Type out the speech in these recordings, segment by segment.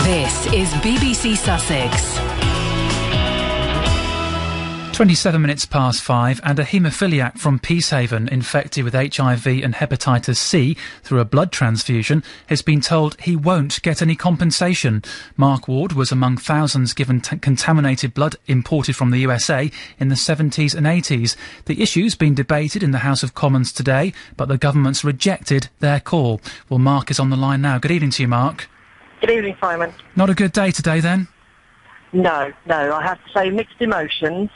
This is BBC Sussex. 27 minutes past 5, and a haemophiliac from Peacehaven infected with HIV and hepatitis C through a blood transfusion has been told he won't get any compensation. Mark Ward was among thousands given contaminated blood imported from the USA in the 70s and 80s. The issue's been debated in the House of Commons today, but the government's rejected their call. Well, Mark is on the line now. Good evening to you, Mark. Good evening, Simon. Not a good day today, then? No, I have to say mixed emotions.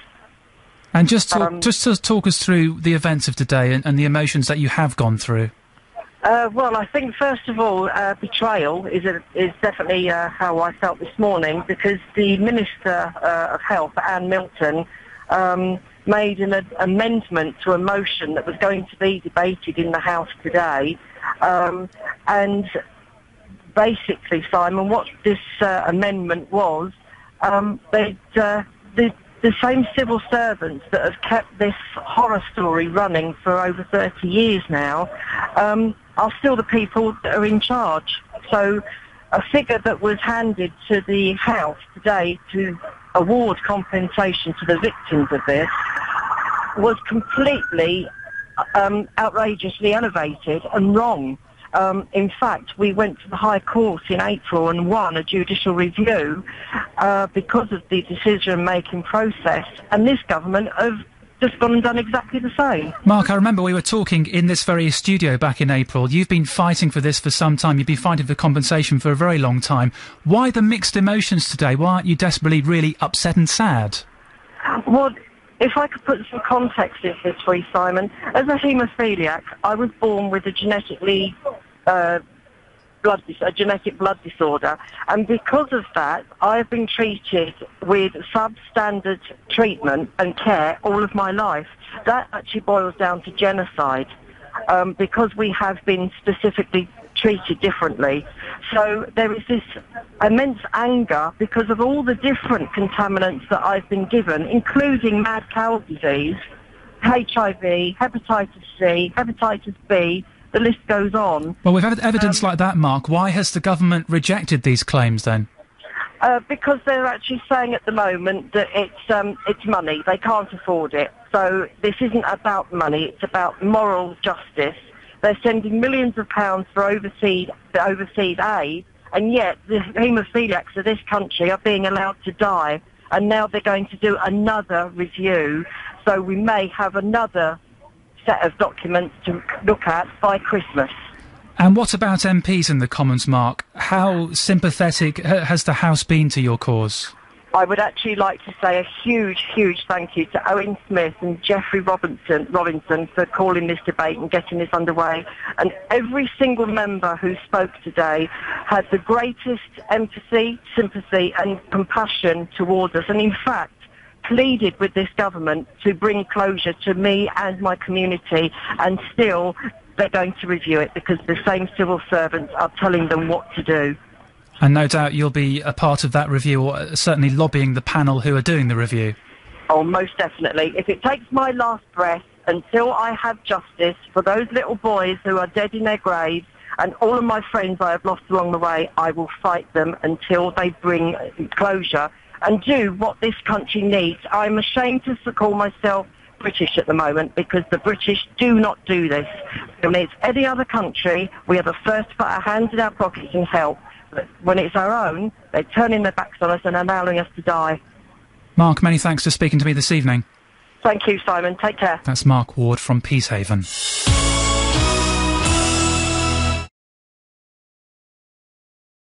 And just to talk us through the events of today and the emotions that you have gone through. Well, I think, first of all, betrayal is definitely how I felt this morning, because the Minister of Health, Anne Milton, made an amendment to a motion that was going to be debated in the House today. And basically, Simon, what this amendment was, the same civil servants that have kept this horror story running for over 30 years now are still the people that are in charge. So a figure that was handed to the House today to award compensation to the victims of this was completely outrageously elevated and wrong. In fact, we went to the High Court in April and won a judicial review because of the decision-making process, and this government have just gone and done exactly the same. Mark, I remember we were talking in this very studio back in April. You've been fighting for this for some time. You've been fighting for compensation for a very long time. Why the mixed emotions today? Why aren't you desperately really upset and sad? Well, if I could put some context in this for you, Simon, as a haemophiliac, I was born with a genetic blood disorder, and because of that, I have been treated with substandard treatment and care all of my life. That actually boils down to genocide, because we have been specifically treated differently. So there is this immense anger because of all the different contaminants that I've been given, including mad cow disease, HIV, hepatitis C, hepatitis B, the list goes on. Well, we've had evidence like that, Mark. Why has the government rejected these claims then? Because they're actually saying at the moment that it's money. They can't afford it. So this isn't about money, it's about moral justice. They're sending millions of pounds for overseas aid, and yet the haemophiliacs of this country are being allowed to die. And now they're going to do another review, so we may have another set of documents to look at by Christmas. And what about MPs in the Commons, Mark? How sympathetic has the House been to your cause? I would actually like to say a huge, huge thank you to Owen Smith and Geoffrey Robinson for calling this debate and getting this underway. And every single member who spoke today had the greatest empathy, sympathy and compassion towards us, and in fact pleaded with this government to bring closure to me and my community, and still they're going to review it because the same civil servants are telling them what to do. And no doubt you'll be a part of that review, or certainly lobbying the panel who are doing the review. Oh, most definitely. If it takes my last breath until I have justice for those little boys who are dead in their graves and all of my friends I have lost along the way, I will fight them until they bring closure and do what this country needs. I'm ashamed to call myself British at the moment, because the British do not do this. When it's any other country, we are the first to put our hands in our pockets and help. But when it's our own, they're turning their backs on us and allowing us to die. Mark, many thanks for speaking to me this evening. Thank you, Simon. Take care. That's Mark Ward from Peacehaven.